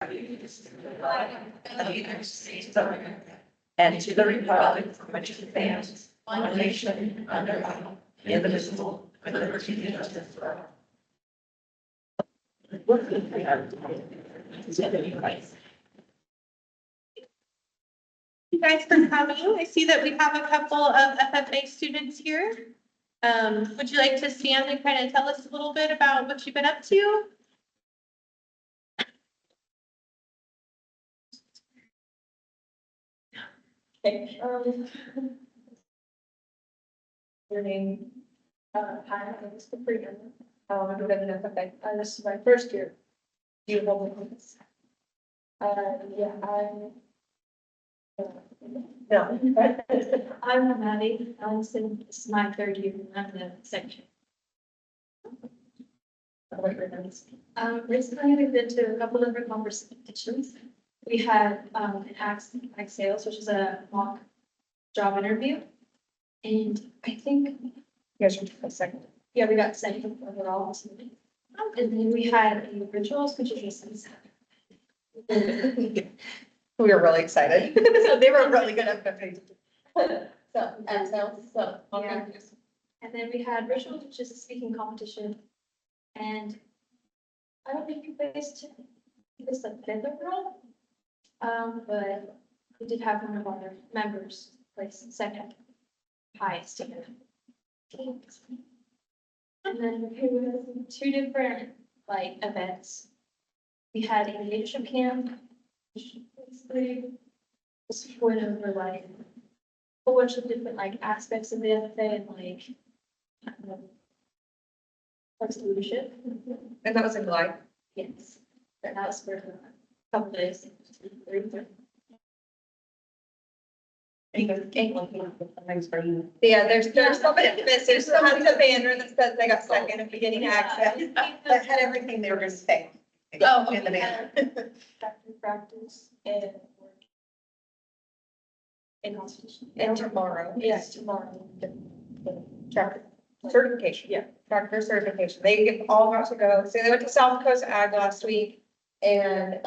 of the United States of America, and to the republic for which it stands, one nation, under God, indivisible, with liberty and justice for all. You guys for coming. I see that we have a couple of FFA students here. Would you like to stand and kind of tell us a little bit about what you've been up to? Okay, your name, hi, my name is Sabrina. I'm going to FFA. This is my first year. You hold this. Yeah, no. I'm Maddie. This is my third year. I'm the section. Recently we've been to a couple of different competitions. We had an ag sales, which is a mock job interview. And I think you guys are second. Yeah, we got second overall. And then we had a rituals, which is just We were really excited. So they were really good at FFA. So, and sales, so. Yeah. And then we had rituals, which is a speaking competition. And I don't think we placed this a fifth overall. But we did have one of our members place second highest in it. And then there was two different like events. We had a leadership camp, which basically just went over like a whole bunch of different like aspects of the FFA and like what's leadership. And that was in July. Yes, that was for a couple days. Yeah, there's somebody missed, there's someone at the banner that says they got second at beginning access, that had everything they were gonna say. Oh, In the banner. Factory practice and work. And hospital. And tomorrow. Yes, tomorrow. Tractor certification. Yeah. Tractor certification. They all got to go. So they went to South Coast Ag last week and,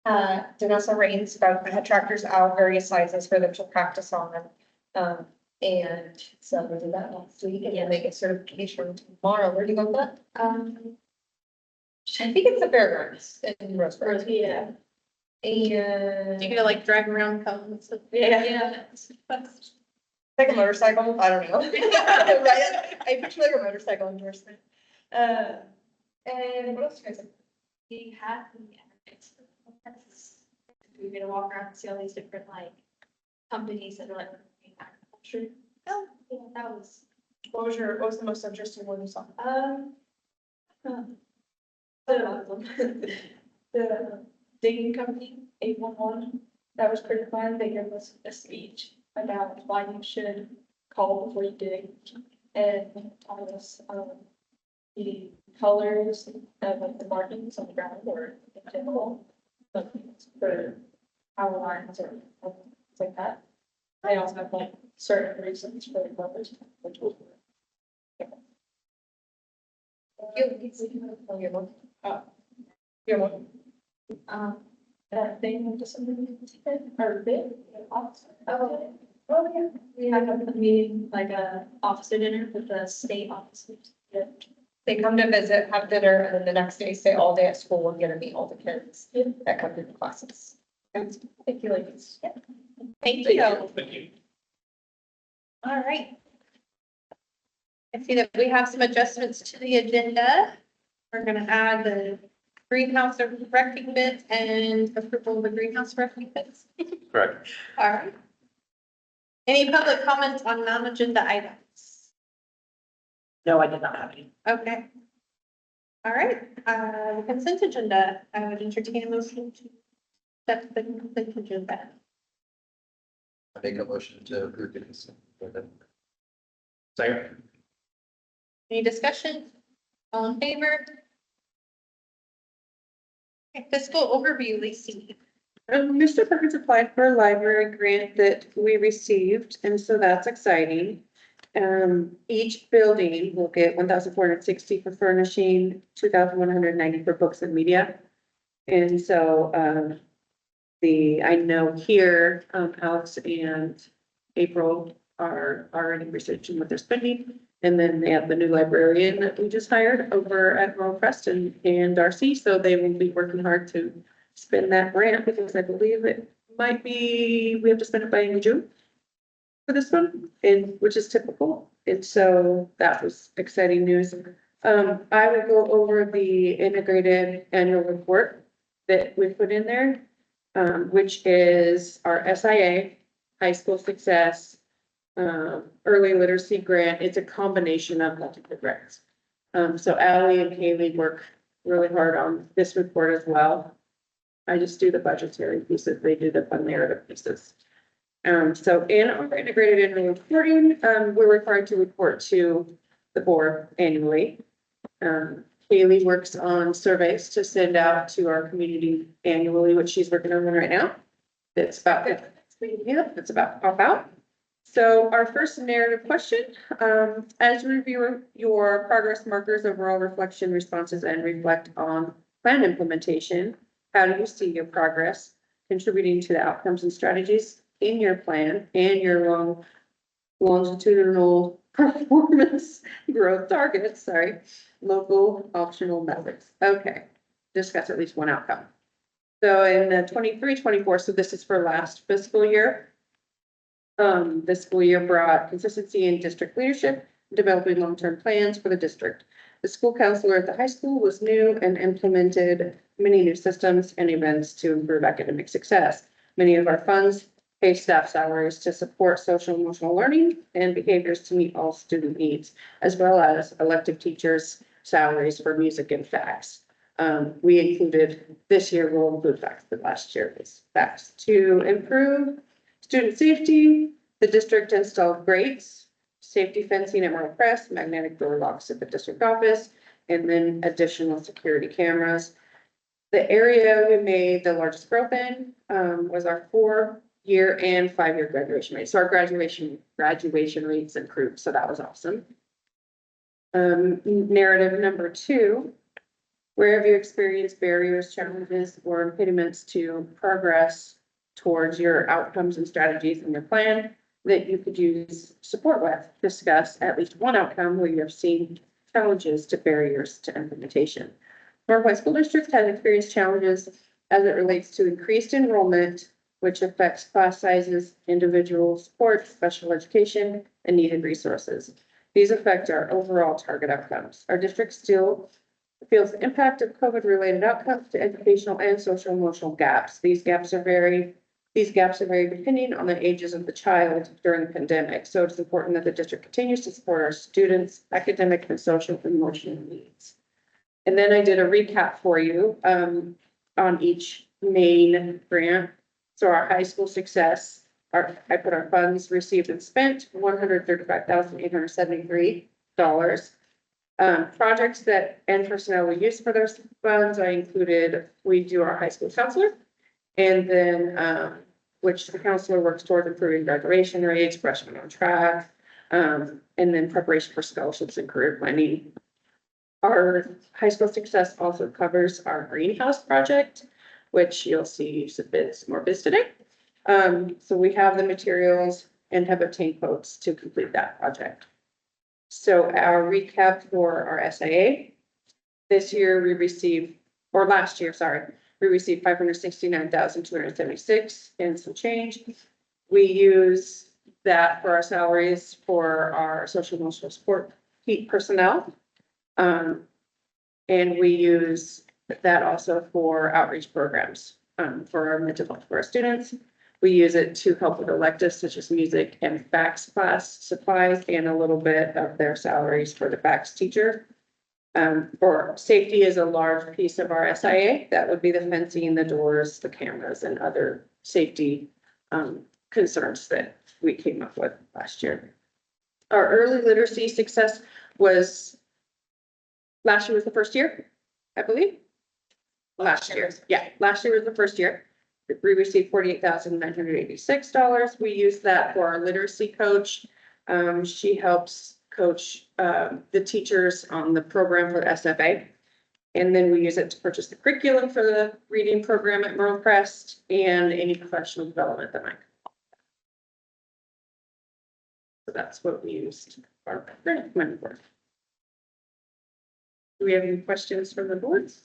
Danessa Rains had tractors out various sizes for them to practice on. And so we did that last week and then they get certification tomorrow. Where do you go with that? I think it's the fairgrounds in Roseburg. Yeah. And You could like drive around cones. Yeah. like a motorcycle, I don't know. Right? I picture like a motorcycle endorsement. And what else do you guys have? We had, we're gonna walk around and see all these different like companies that are like in agriculture. Oh. Yeah, that was, What was the most interesting one you saw? The digging company, 811, that was pretty fun. They gave us a speech about why you should call before you dig. And taught us, the colors of like the markings on the ground or in general. For power lines or things like that. They also have like certain reasons for the colors, which was. You have one? That thing to somebody or bid. Oh, yeah. We had a meeting, like a officer dinner with the state officers. Yeah. They come to visit, have dinner, and then the next day stay all day at school and get to meet all the kids that come to the classes. Thank you, ladies. Thank you. Thank you. All right. I see that we have some adjustments to the agenda. We're gonna add the greenhouse erecting bids and approval of the greenhouse erecting bids. Correct. All right. Any public comments on non-agenda items? No, I did not have any. Okay. All right, consent agenda, I would entertain a motion to accept the consent agenda. I make a motion to approve the consent. Second. Any discussion? All in favor? Okay, fiscal overview, Lacey. Mr. Perkins applied for a library grant that we received, and so that's exciting. Each building will get 1,460 for furnishing, 2,190 for books and media. And so, I know here, Alex and April are already researching what they're spending. And then they have the new librarian that we just hired over at Rural Preston and Darcy, so they will be working hard to spend that grant, because I believe it might be, we have to spend it by June for this one, and, which is typical, and so that was exciting news. I will go over the integrated annual report that we put in there, which is our SIA, high school success, early literacy grant. It's a combination of multiple grants. So Ally and Kaylee work really hard on this report as well. I just do the budgetary pieces, they do the fun narrative pieces. So in our integrated annual reporting, we're required to report to the board annually. Kaylee works on surveys to send out to our community annually, which she's working on right now. It's about, it's about pop out. So our first narrative question, as you review your progress markers, overall reflection responses, and reflect on plan implementation, how do you see your progress contributing to the outcomes and strategies in your plan and your longitudinal performance growth targets, local optional methods? Okay, discuss at least one outcome. So in the 23-24, so this is for last fiscal year. This school year brought consistency in district leadership, developing long-term plans for the district. The school counselor at the high school was new and implemented many new systems and events to improve academic success. Many of our funds pay staff salaries to support social emotional learning and behaviors to meet all student needs, as well as elective teachers' salaries for music and facts. We included this year, we'll include facts, but last year was facts. To improve student safety, the district installed grates, safety fencing at Rural Crest, magnetic door locks at the district office, and then additional security cameras. The area we made the largest growth in was our 4-year and 5-year graduation rate. So our graduation rates improved, so that was awesome. Narrative number 2, where have you experienced barriers, challenges, or impediments to progress towards your outcomes and strategies in your plan that you could use support with? Discuss at least one outcome where you have seen challenges to barriers to implementation. Northwest School District has experienced challenges as it relates to increased enrollment, which affects class sizes, individual support, special education, and needed resources. These affect our overall target outcomes. Our district still feels the impact of COVID-related outcomes to educational and social emotional gaps. These gaps are very depending on the ages of the child during the pandemic. So it's important that the district continues to support our students' academic and social and emotional needs. And then I did a recap for you on each main grant. So our high school success, I put our funds received and spent, $135,873. Projects that and personnel we use for those funds, I included, we do our high school counselor, and then which the counselor works toward improving graduation rates, freshmen on track, and then preparation for scholarships and career planning. Our high school success also covers our greenhouse project, which you'll see some more bids today. So we have the materials and have obtained quotes to complete that project. So our recap for our SIA, last year, we received $569,276 and some change. We use that for our salaries for our social emotional support personnel. And we use that also for outreach programs for our mental health for our students. We use it to help with electives such as music and facts class supplies and a little bit of their salaries for the facts teacher. For safety is a large piece of our SIA. That would be the fencing, the doors, the cameras, and other safety concerns that we came up with last year. Our early literacy success was, last year was the first year, I believe. Last year was the first year. We received $48,986. We use that for our literacy coach. She helps coach the teachers on the program for SFA. And then we use it to purchase the curriculum for the reading program at Merle Crest and any professional development that might. So that's what we used our grant money for. Do we have any questions from the boards?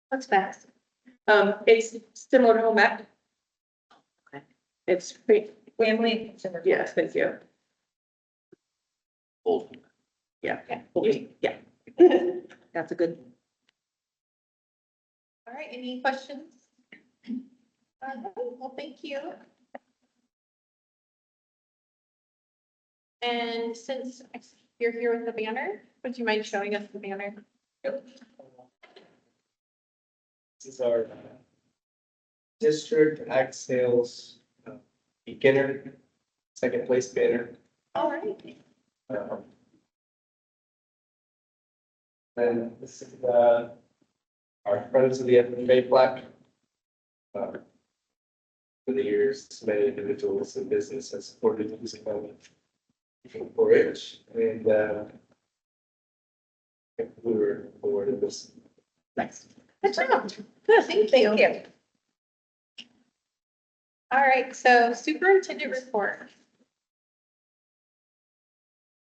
What's fast? It's similar to home ec. Okay. It's, Family and consumer. yes, thank you. Old. Yeah. Yeah. That's a good. All right, any questions? Well, thank you. And since you're here with the banner, would you mind showing us the banner? This is our district ag sales beginner, second place banner. All right. And this is our Friends of the FFA plaque. For the years, many individuals and business have supported the music movement for it, and we were awarded this. Nice. Good job. Good, thank you. Thank you. All right, so superintendent report.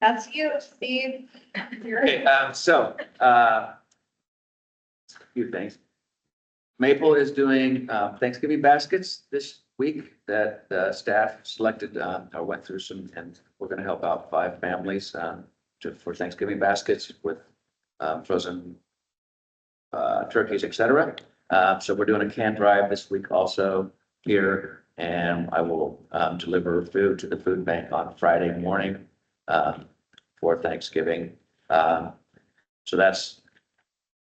That's you, Steve. Okay, a few things. Maple is doing Thanksgiving baskets this week that the staff selected, or went through some, and we're gonna help out 5 families for Thanksgiving baskets with frozen turkeys, et cetera. So we're doing a can drive this week also here, and I will deliver food to the food bank on Friday morning for Thanksgiving. So that's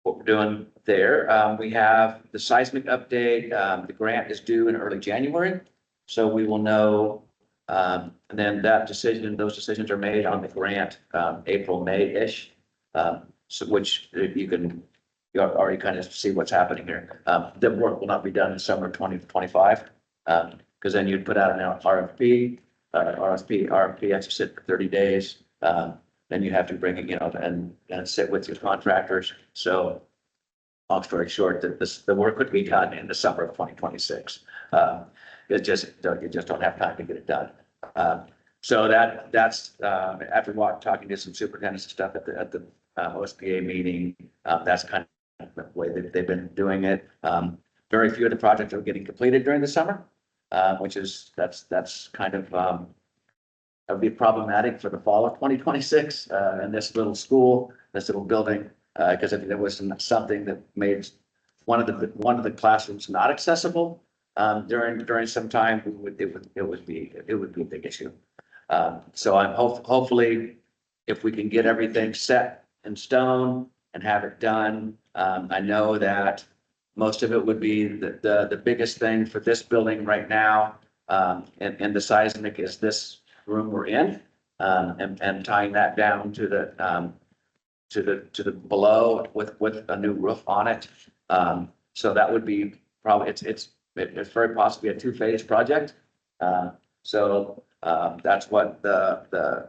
what we're doing there. We have the seismic update. The grant is due in early January. So we will know, and then those decisions are made on the grant, April, May-ish. So which you already kind of see what's happening here. The work will not be done in summer 2025. Because then you'd put out an RFP has to sit for 30 days. Then you have to bring it, and sit with your contractors. So long story short, the work would be done in the summer of 2026. You just don't have time to get it done. So that's after talking to some superintendents and stuff at the OSBA meeting, that's kind of the way that they've been doing it. Very few of the projects are getting completed during the summer, which is that's kind of that would be problematic for the fall of 2026 in this little school, this little building, because if there was something that made one of the classrooms not accessible during some time, it would be a big issue. So I'm hopefully if we can get everything set in stone and have it done. I know that most of it would be the biggest thing for this building right now, and the seismic is this room we're in, and tying that down to the below with a new roof on it. So that would be probably, it's very possibly a 2-phase project. So that's what the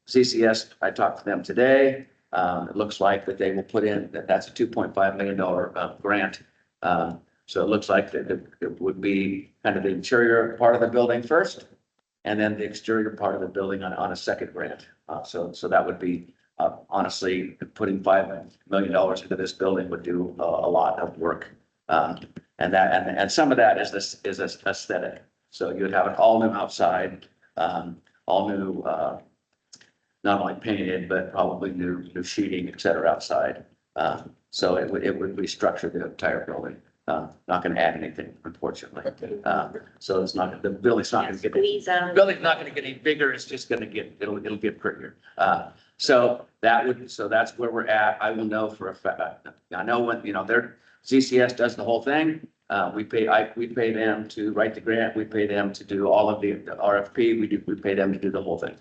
CCS, I talked to them today. It looks like that they will put in, that's a $2.5 million grant. So it looks like that it would be kind of the interior part of the building first, and then the exterior part of the building on a second grant. So that would be, honestly, putting $5 million into this building would do a lot of work. And some of that is aesthetic. So you'd have an all new outside, all new, not only painted, but probably new sheeting, et cetera, outside. So it would restructure the entire building. Not gonna add anything, unfortunately. So the building's not gonna building's not gonna get any bigger, it's just gonna it'll get prettier. So that's where we're at. I will know for a fact. I know when, their CCS does the whole thing. We pay them to write the grant, we pay them to do all of the RFP, we pay them to do the whole thing.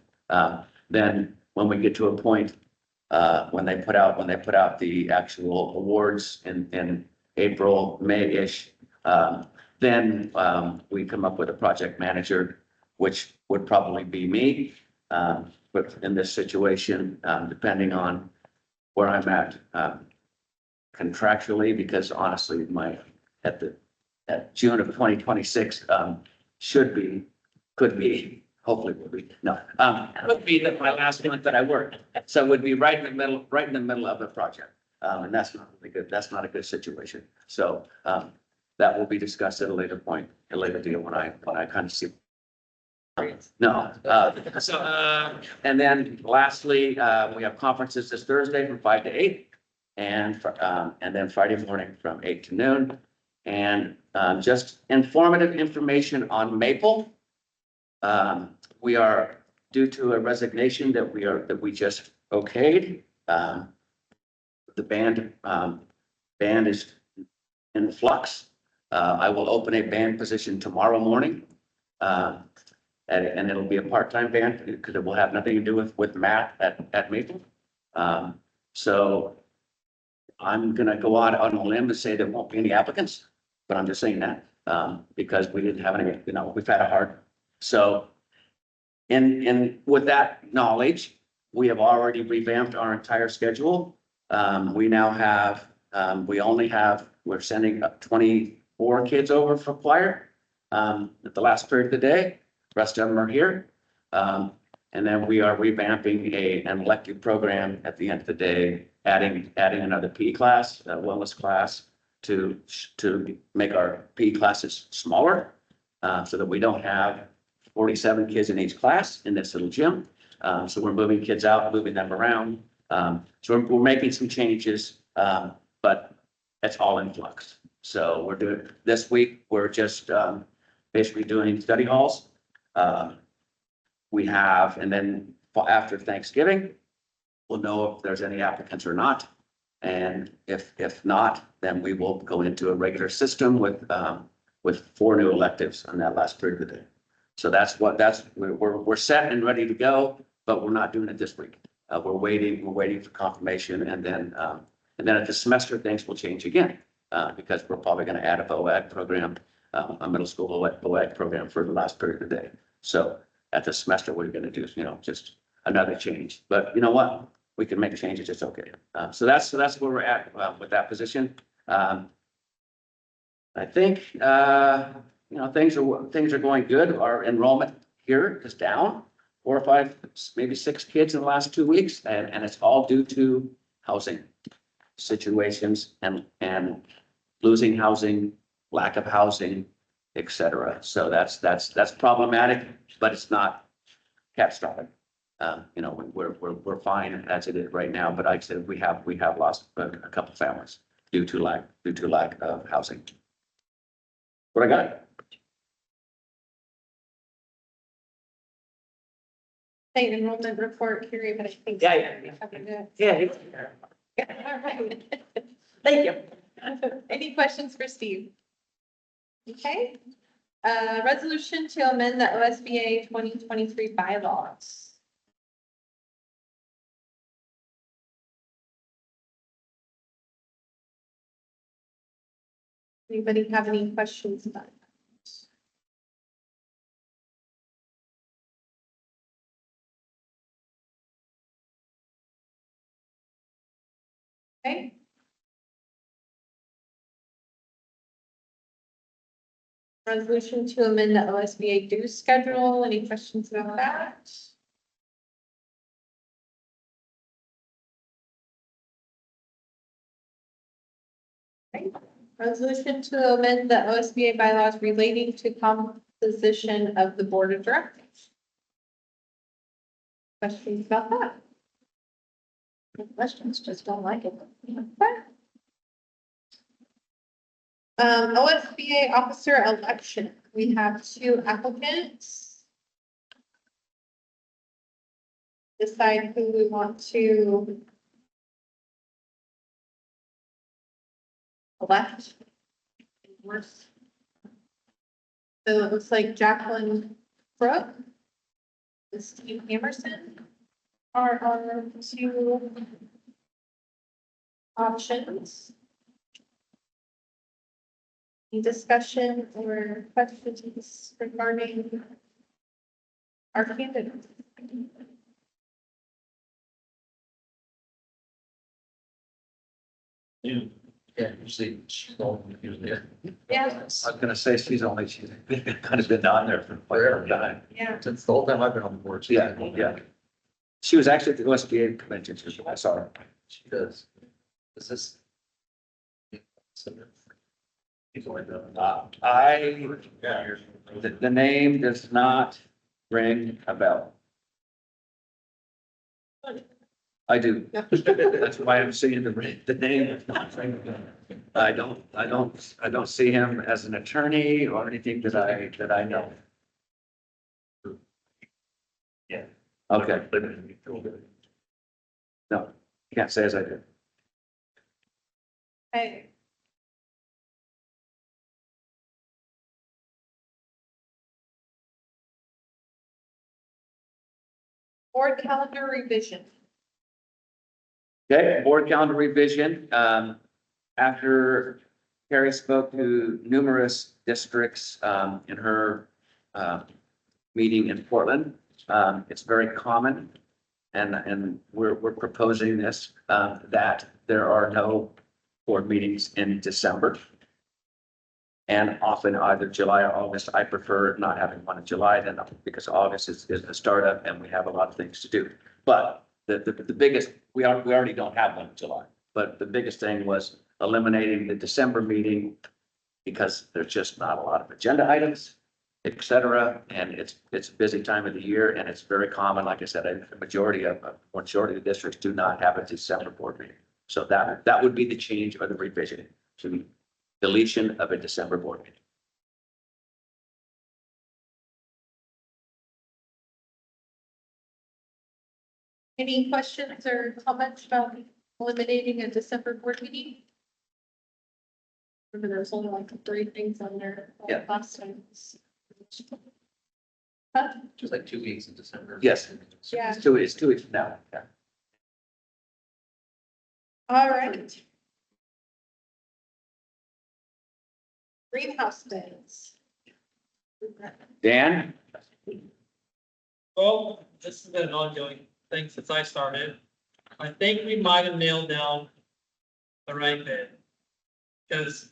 Then when we get to a point, when they put out the actual awards in April, May-ish, then we come up with a project manager, which would probably be me. But in this situation, depending on where I'm at, contractually, because honestly, at June of 2026, should be, could be, hopefully will be, no, could be that my last month that I work. So it would be right in the middle of the project. And that's not really good. That's not a good situation. So, that will be discussed at a later point, a later deal when I kind of see. No, and then lastly, we have conferences this Thursday from 5 to 8. And then Friday morning from 8 to noon. And, just informative information on Maple. We are due to a resignation that we just okayed. The band is in flux. I will open a band position tomorrow morning. And it'll be a part-time band because it will have nothing to do with math at Maple. So I'm gonna go out on a limb and say there won't be any applicants, but I'm just saying that, because we didn't have any, we've had a hard, so. With that knowledge, we have already revamped our entire schedule. We now have, we're sending up 24 kids over for choir, at the last period of the day. Rest of them are here. And then we are revamping an elective program at the end of the day, adding another PE class, a wellness class to make our PE classes smaller, so that we don't have 47 kids in each class in this little gym. So we're moving kids out, moving them around. So we're making some changes, but it's all in flux. So we're doing, this week, we're just basically doing study halls. We have, and then after Thanksgiving, we'll know if there's any applicants or not. And if not, then we will go into a regular system with 4 new electives on that last period of the day. So we're set and ready to go, but we're not doing it this week. We're waiting for confirmation, and then at the semester, things will change again, because we're probably going to add a BOAG program, a middle school BOAG program for the last period of the day. So at the semester, what we're going to do is, just another change. But you know what? We can make changes. It's okay. So that's where we're at with that position. I think, things are going good. Our enrollment here is down 4 or 5, maybe 6 kids in the last 2 weeks. And it's all due to housing situations and losing housing, lack of housing, et cetera. So that's problematic, but it's not catastrophic. We're fine as it is right now, but like I said, we have lost a couple families due to lack of housing. What I got? State enrollment report, Carrie, but I think. Yeah. Yeah. All right. Thank you. Any questions for Steve? Okay, resolution to amend the OSBA 2023 bylaws. Anybody have any questions about that? Okay. Resolution to amend the OSBA dues schedule. Any questions about that? Okay. Resolution to amend the OSBA bylaws relating to composition of the board of directors. Questions about that? No questions, just don't like it. OSBA officer election. We have 2 applicants. Decide who we want to elect. So it looks like Jacqueline Crook and Steve Emerson are our 2 options. Any discussion or questions regarding our candidates? Yeah, usually, usually. Yeah, I was gonna say she's kind of been on there for quite a long time. yeah. Since the whole time I've been on the board. Yeah, yeah. She was actually at the USDA convention, too. I saw her. She does. Is this? The name does not ring a bell. I do. That's why I'm saying the name does not ring a bell. I don't see him as an attorney or anything that I know. Yeah. Okay. No, can't say as I do. Okay. Board calendar revision. Okay, board calendar revision. After Carrie spoke to numerous districts, in her, meeting in Portland, it's very common. And we're proposing this, that there are no board meetings in December. And often either July or August. I prefer not having one in July then, because August is the startup and we have a lot of things to do. But the biggest, we already don't have one in July, but the biggest thing was eliminating the December meeting because there's just not a lot of agenda items, et cetera. And it's a busy time of the year and it's very common. Like I said, a majority of the districts do not have a December board meeting. So that would be the change or the revision to deletion of a December board meeting. Any questions or comments about eliminating a December board meeting? Remember, there's only like 3 things on there Yeah. last time. Just like 2 weeks in December. Yes. Yeah. It's 2 weeks from now. Yeah. All right. Greenhouse beds. Dan? Well, this has been an ongoing thing since I started. I think we might have nailed down the right bid. Because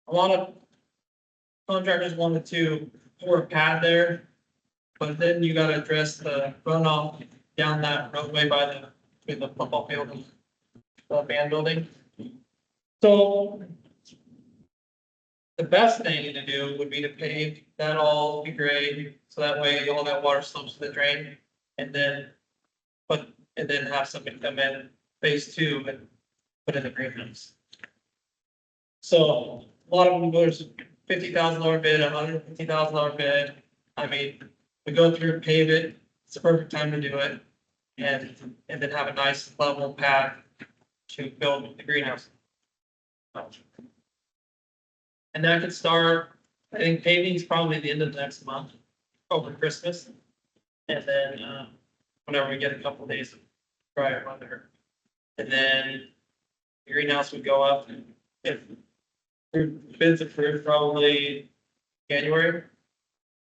a lot of contractors wanted to pour a pad there, but then you gotta address the runoff down that roadway between the football field and the band building. So the best thing to do would be to pave that all, be grade, so that way all that water slopes to the drain. And then have somebody come in phase 2 and put in the greenhouse. So a lot of them, there's $50,000 bid, $150,000 bid. I mean, we go through, pave it, it's the perfect time to do it. And then have a nice level pad to build the greenhouse. And that could start, I think paving is probably the end of next month, over Christmas. And then, whenever we get a couple days of drier weather. And then the greenhouse would go up if bids approved probably January.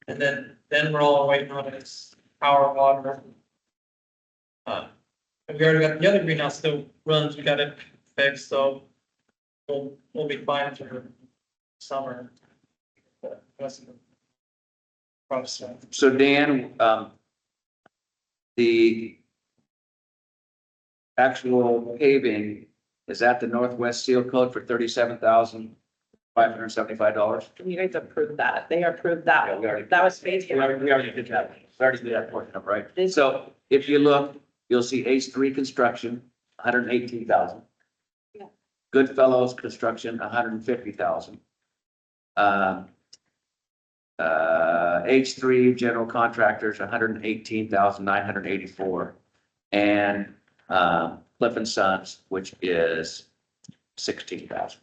And then we're all waiting on its power, water. And we already got the other greenhouse still runs, we got it fixed, so we'll be fine through summer. The rest of the process. So Dan, the actual paving is at the Northwest Seal Code for $37,575. You guys approved that. They approved that. Yeah, we already- That was phase We one. already did that. We already did that portion of, right? So if you look, you'll see H3 construction, 118,000. Yeah. Goodfellows construction, 150,000. H3 general contractors, 118,984. And, Cliff and Sons, which is 16,000.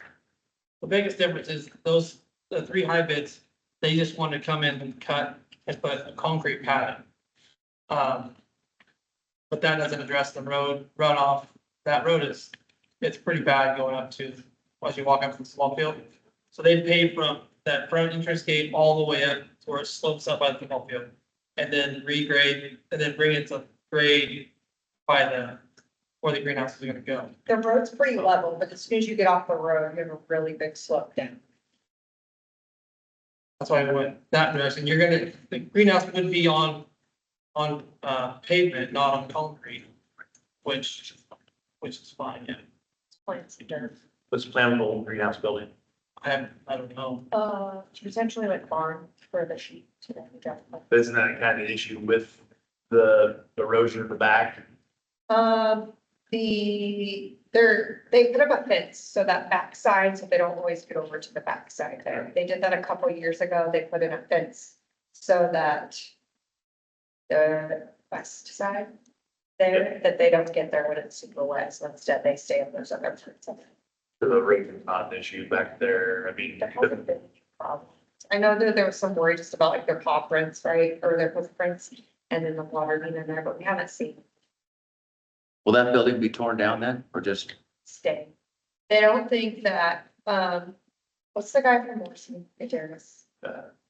The biggest difference is the 3 high bids, they just want to come in and cut and put a concrete pad. But that doesn't address the road runoff. That road it's pretty bad going up to, as you walk up from the small field. So they paved from that front entrance gate all the way up to where it slopes up by the football field. And then regrade, and then bring it to grade by where the greenhouse is gonna go. The road's pretty level, but as soon as you get off the road, you have a really big slope down. That's why I went that direction. You're gonna, the greenhouse would be on pavement, not on concrete, which is fine, yeah. Plants and dirt. What's the plan with the old greenhouse building? I don't know. Potentially like barn for the sheep today. Isn't that kind of an issue with the erosion at the back? They put up a fence, so that backside, so they don't always get over to the backside there. They did that a couple years ago. They put in a fence so that the west side there, that they don't get there when it's super wet, so instead they stay on those other parts of it. The erosion's not an issue back there. I mean, There hasn't been any problems. I know that there was some worry just about like their paw prints, right, or their hoof prints, and then the water being in there, but we haven't seen Will that building be torn down then, or just, stay. They don't think that, what's the guy from Morrison, Gutierrez?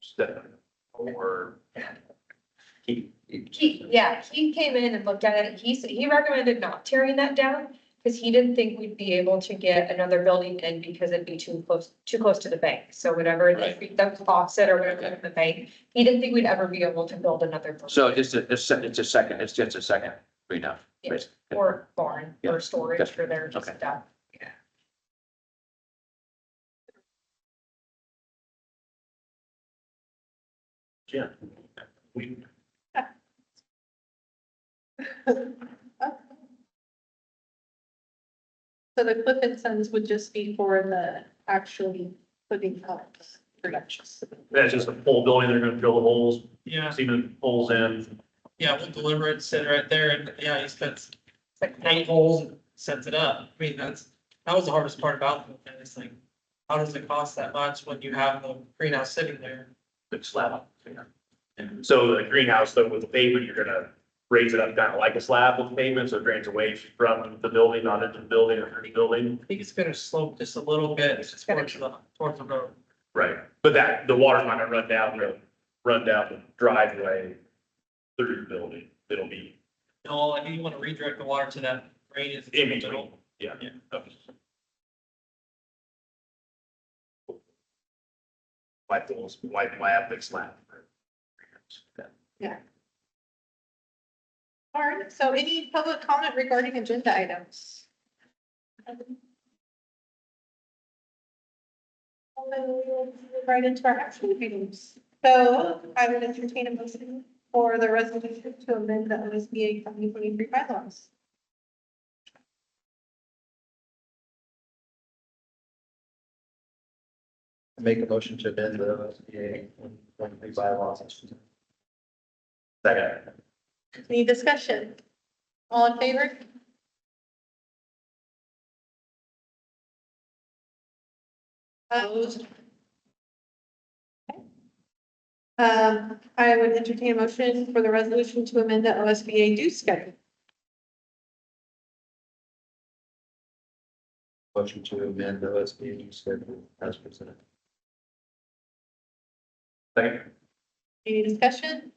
Stefan or Keith. He came in and looked at it. He recommended not tearing that down because he didn't think we'd be able to get another building in because it'd be too close to the bank. So whatever, the offset or whatever in the bank, he didn't think we'd ever be able to build another. building. so it's a second, it's just a second greenhouse, Yeah. basically. Or barn Yeah. or storage for their Okay. stuff. Yeah. We, So the Cliff and Sons would just be for the actually putting up productions. that's just a full building. They're gonna drill the holes, Yeah, cement holes in. yeah, we'll deliver it, sit right there, and yeah, he spends It's like 8 holes and sets it up. I mean, that was the hardest part about it, and it's like, how does it cost that much when you have the greenhouse sitting there? Big slab. So the greenhouse though with the pavement, you're gonna raise it up kind of like a slab with pavement, so it drains away from the building, not into the building or the building. I think it's gonna slope just a little bit towards the road. Right, but the water's not gonna run down the driveway through the building. It'll be No, I think you wanna redirect the water to that drain is in between, yeah. Yeah. Okay. Why have big slab? All right, so any public comment regarding agenda items? And then we will move right into our action items. So I would entertain a motion for the resolution to amend the OSBA 2023 bylaws. Make a motion to amend the OSBA 2023 bylaws. Second. Any discussion? All in favor? Opposed? I would entertain a motion for the resolution to amend the OSBA due schedule. Motion to amend the OSBA schedule as presented. Second. Any discussion?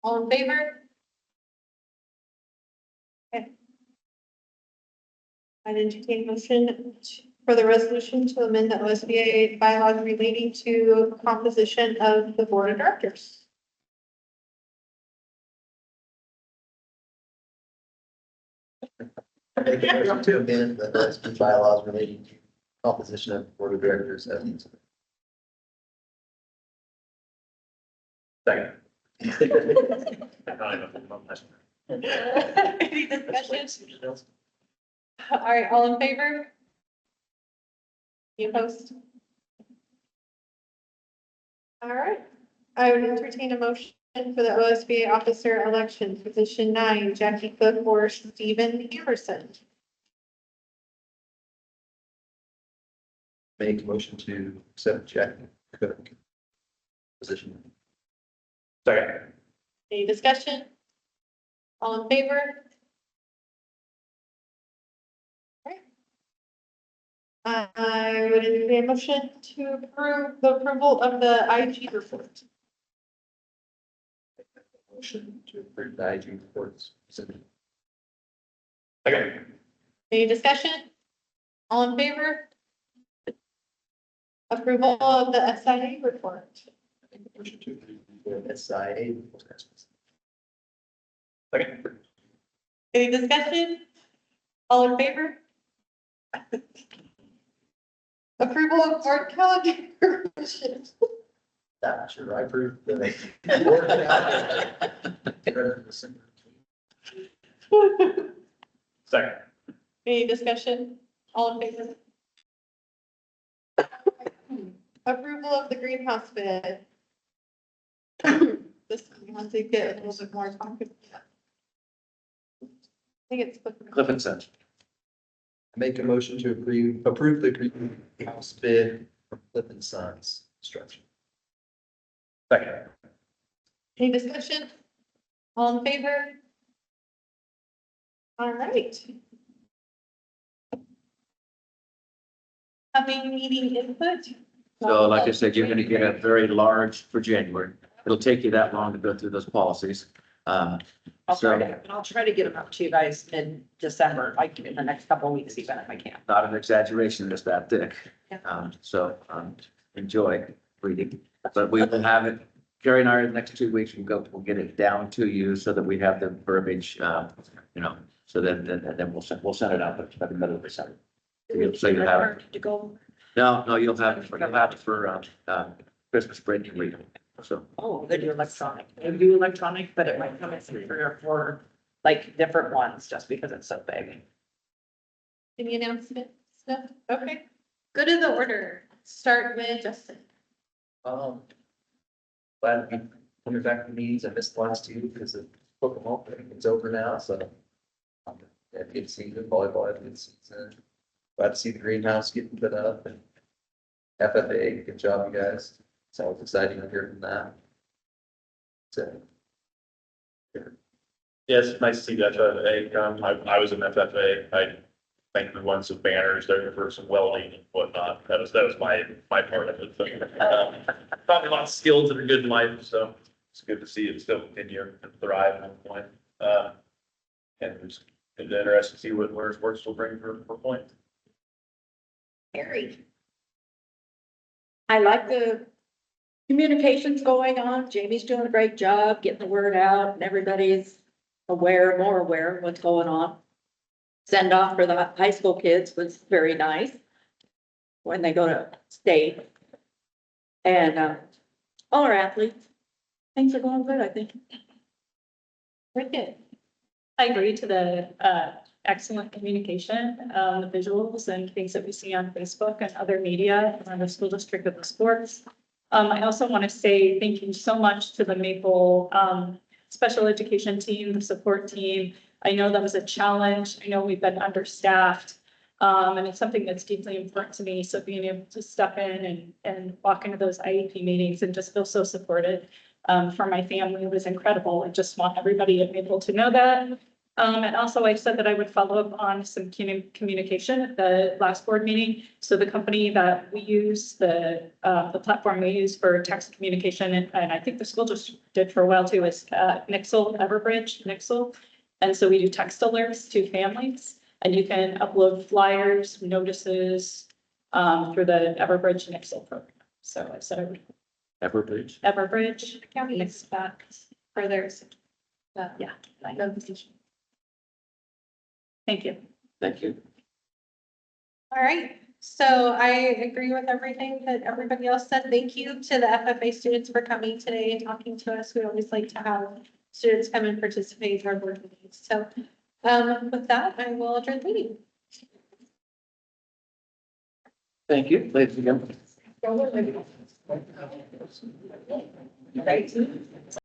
All in favor? Okay. I'd entertain a motion for the resolution to amend the OSBA bylaws relating to composition of the board of directors. Make a motion to amend the OSBA bylaws relating to composition of board of directors as needs. Second. Any discussion? All right, all in favor? Any opposed? All right, I would entertain a motion for the OSBA officer election, position 9, Jackie Cook or Stephen Emerson. Make a motion to accept Jackie Cook position. Second. Any discussion? All in favor? All right. I would entertain a motion to approve the approval of the IG report. Motion to approve the IG reports. Second. Any discussion? All in favor? Approval of the SIA report. Motion to approve the SIA. Second. Any discussion? All in favor? Approval of board calendar. That sure, I approve the. board calendar. Second. Any discussion? All in favor? Approval of the greenhouse bid. This, you want to get a little bit more talking. I think it's. Clifton Center. Make a motion to approve the greenhouse bid from Cliff and Sons Construction. Second. Any discussion? All in favor? All right. Having meeting input? So like I said, you're gonna get a very large for January. It'll take you that long to go through those policies. So I'll try to get them up to you guys in December, like in the next couple of weeks, even if I can. not an exaggeration, just that thick. Yeah. Enjoy reading, but we will have it, Carrie and I, the next 2 weeks, we'll get it down to you so that we have the verbiage, so then we'll send it out by the middle of December. So you have it. To go, No, you'll have it for Christmas break week, so. oh, they do electronic. They do electronic, but it might come in 3 or 4, like, different ones, just because it's so big. Any announcement stuff? Okay. Go to the order. Start with Justin. Glad to be coming back to meetings. I missed the last 2 because of Pokemon. It's over now, so. Yeah, good season, volleyball, had a good season. Glad to see the greenhouse getting put up and FFA, good job, you guys. Sounds exciting to hear from that. So. Yes, nice to see that, I was in FFA, I think we won some banners there for some welding and whatnot, that was my part of it. Taught me lots of skills that are good in life, so it's good to see it still continue and thrive at one point. And it's interesting to see what works will bring for Point. Harry. I like the communications going on. Jamie's doing a great job getting the word out and everybody's more aware of what's going on. Send off for the high school kids was very nice when they go to state. And, all our athletes, things are going good, I think. Very good. I agree to the excellent communication, the visuals and things that we see on Facebook and other media around the school district of the sports. I also want to say thank you so much to the Maple special education team, the support team. I know that was a challenge. I know we've been understaffed. And it's something that's deeply important to me. So being able to step in and walk into those IEP meetings and just feel so supported for my family was incredible. I just want everybody at Maple to know that. And also I said that I would follow up on some communication at the last board meeting. So the company that we use, the platform we use for text communication, and I think the school just did for a while too, is Nixle, Everbridge, Nixle. And so we do text alerts to families, and you can upload flyers, notices through the Everbridge Nixle program. So I said I would. Everbridge, Nix back for theirs. Yeah. Thank you. Thank you. All right. So I agree with everything that everybody else said. Thank you to the FFA students for coming today and talking to us. We always like to have students come and participate in our board meetings. So with that, I will adjourn the meeting. Thank you, ladies and gentlemen. Right.